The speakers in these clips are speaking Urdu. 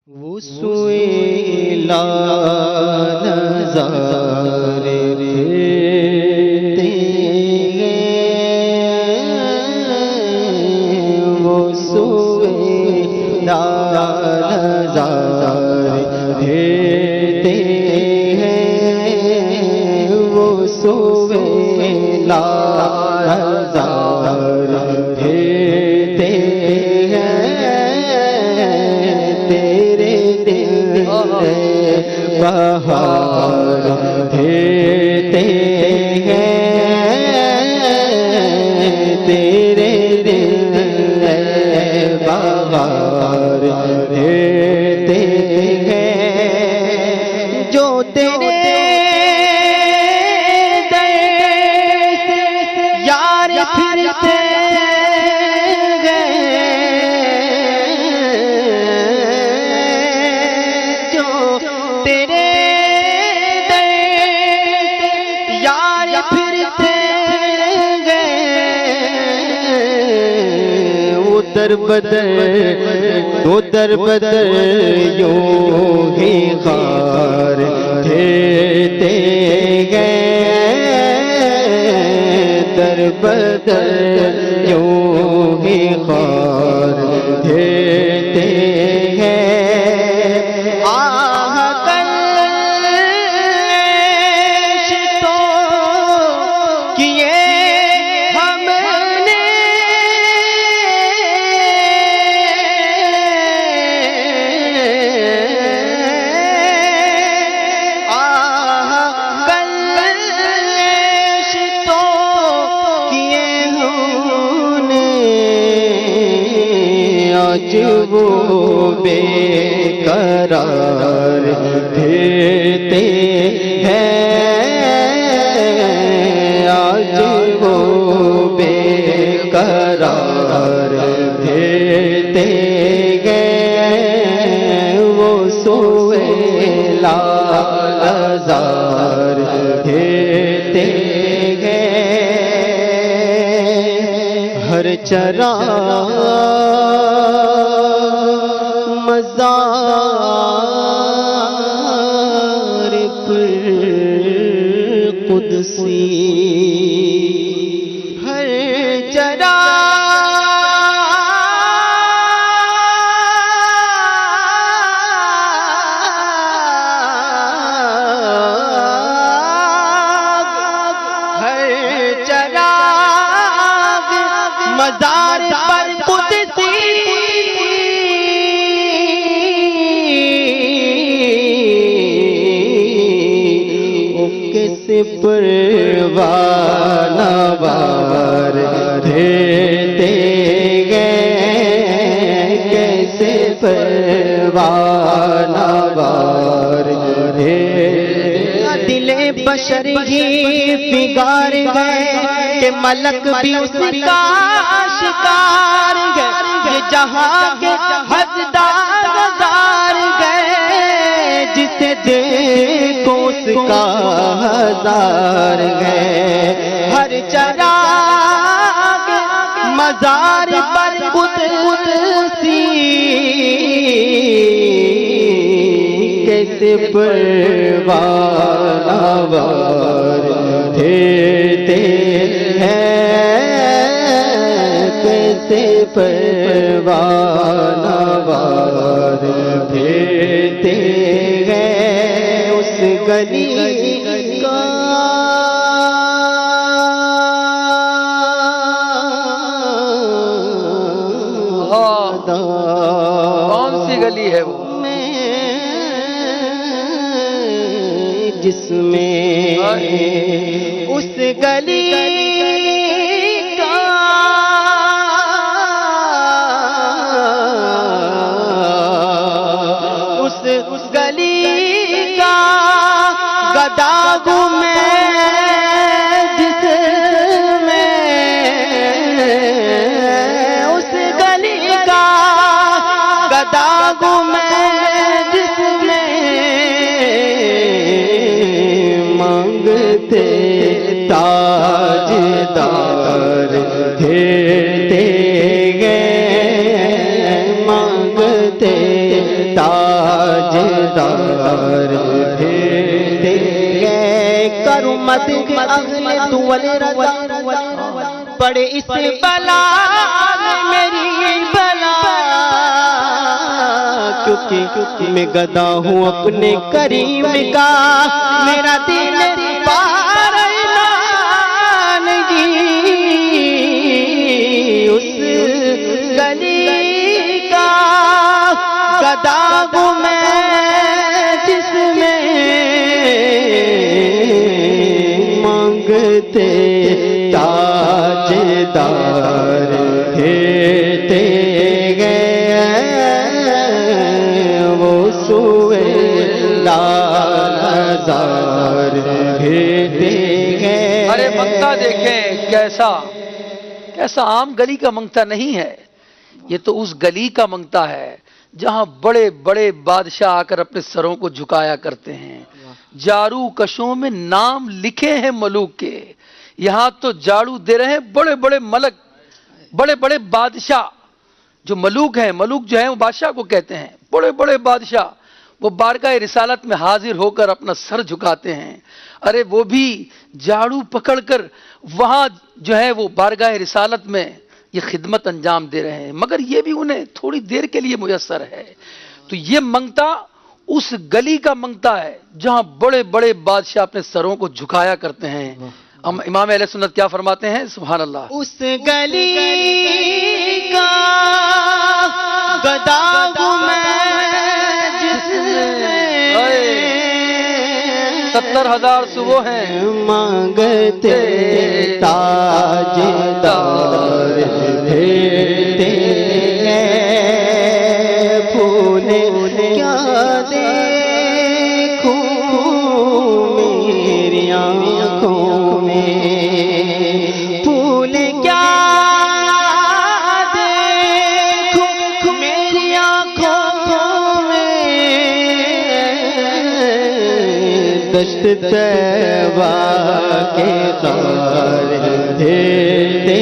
وہ سویلا نظارے دیتے ہیں، وہ سویلا نظارے دیتے ہیں، وہ سویلا نظارے دیتے بہار دیتے ہیں، تیرے دل بہار دیتے ہیں، جو تیرے در یار پھرتے تیرے در یار پھرتے گئے، ادھر بدر یوں ہی خار دیتے گئے، در بدر یوں ہی خار دیتے ہیں، آج وہ بے قرار دیتے ہیں، آج وہ بے قرار دیتے ہیں، وہ سویلا نظار دیتے ہیں، ہر مزار پر قدسی، ہر چرا مزار پر قدسی، کیسے پروانہ وار دیتے گئے، کیسے پروانہ وار دل بشر ہی بگاڑ گئے کہ ملک بھی اس کا شکار گئے، یہ جہاں کے حسدار گزار گئے، جسے دیکھو اس کا ہزار گئے، ہر چراغ مزار پر قدسی، کیسے پروانہ وار دیتے ہیں، کیسے پروانہ وار دیتے ہیں، اس گلی کا کون سی گلی ہے وہ جس میں اس گلی کا اس گلی کا گدا گھومے، جس میں اس گلی کا گدا گھومے، جس میں مانگتے تاجدار دیتے گئے، مانگتے تاج تاجدار پھرتے گئے کروں مد اہل دول رضا پڑے اس بلا میں میری بلا کیونکہ میں گدا ہوں اپنے کریم کا میرا دل پار نانگی اس گلی کا گدا ہوں میں جس میں مانگتے تاجدار پھرتے گئے وہ سوئے لالزار پھرتے گئے. ارے منگتا دیکھیں کیسا کیسا عام گلی کا منگتا نہیں ہے، یہ تو اس گلی کا منگتا ہے جہاں بڑے بڑے بادشاہ آ کر اپنے سروں کو جھکایا کرتے ہیں. جارو کشوں میں نام لکھے ہیں ملوک کے، یہاں تو جاڑو دے رہے ہیں بڑے بڑے ملک، بڑے بڑے بادشاہ جو ملوک ہیں. ملوک جو ہیں وہ بادشاہ کو کہتے ہیں. بڑے بڑے بادشاہ وہ بارگاہ رسالت میں حاضر ہو کر اپنا سر جھکاتے ہیں. ارے وہ بھی جاڑو پکڑ کر وہاں جو ہے وہ بارگاہ رسالت میں یہ خدمت انجام دے رہے ہیں، مگر یہ بھی انہیں تھوڑی دیر کے لیے میسر ہے. تو یہ منگتا اس گلی کا منگتا ہے جہاں بڑے بڑے بادشاہ اپنے سروں کو جھکایا کرتے ہیں. امام اہل سنت کیا فرماتے ہیں؟ سبحان اللہ. اس گلی کا گدا ہوں میں جس میں 70,000 صبح ہیں مانگتے تاجدار پھرتے گئے پھول کیا دیکھوں میری آنکھوں میں پھول کیا دیکھوں میری آنکھوں میں دشت طیبہ کے غار پھرتے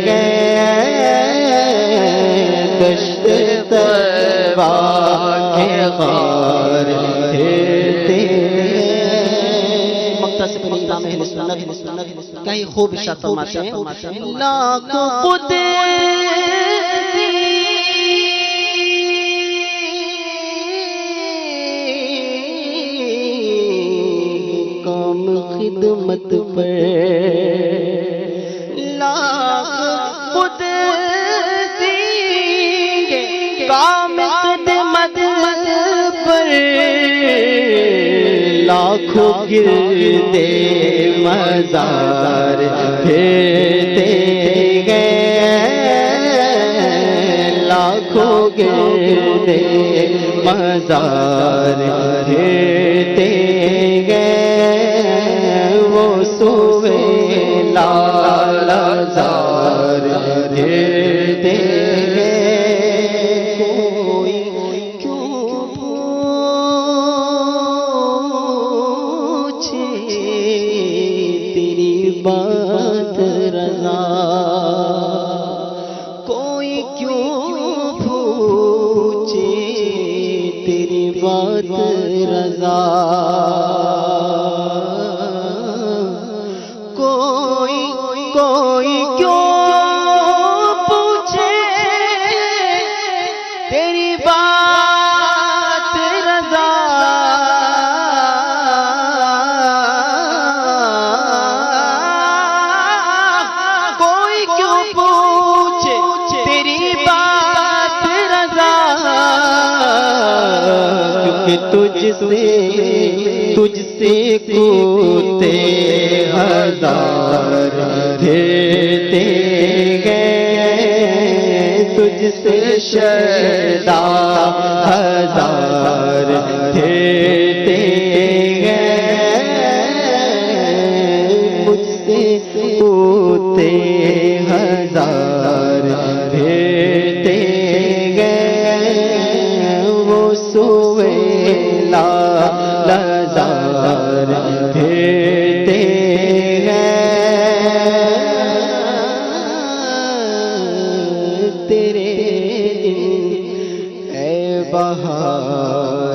گئے دشت طیبہ کے غار پھرتے مقتصد امام اہل سنت کئی خوب ارشاد فرماتے ہیں لاکھوں کام خدمت پر لاکھ قدسی کام خدمت پر لاکھوں گردے مزار پھرتے گئے لاکھوں گردے مزار پھرتے گئے وہ سوئے لالزار پھرتے گئے کوئی کیوں پوچھے تیری بات رضا کوئی کیوں پوچھے تیری بات رضا کوئی کیوں پوچھے تیری بات رضا کوئی کیوں پوچھے تیری بات رضا کیونکہ تجھ سے کوتے ہزار پھرتے گئے تجھ سے شیدا ہزار پھرتے گئے مجھ سے کوتے ہزار پھرتے گئے وہ سوئے لالزار پھرتے تیرے اے بہار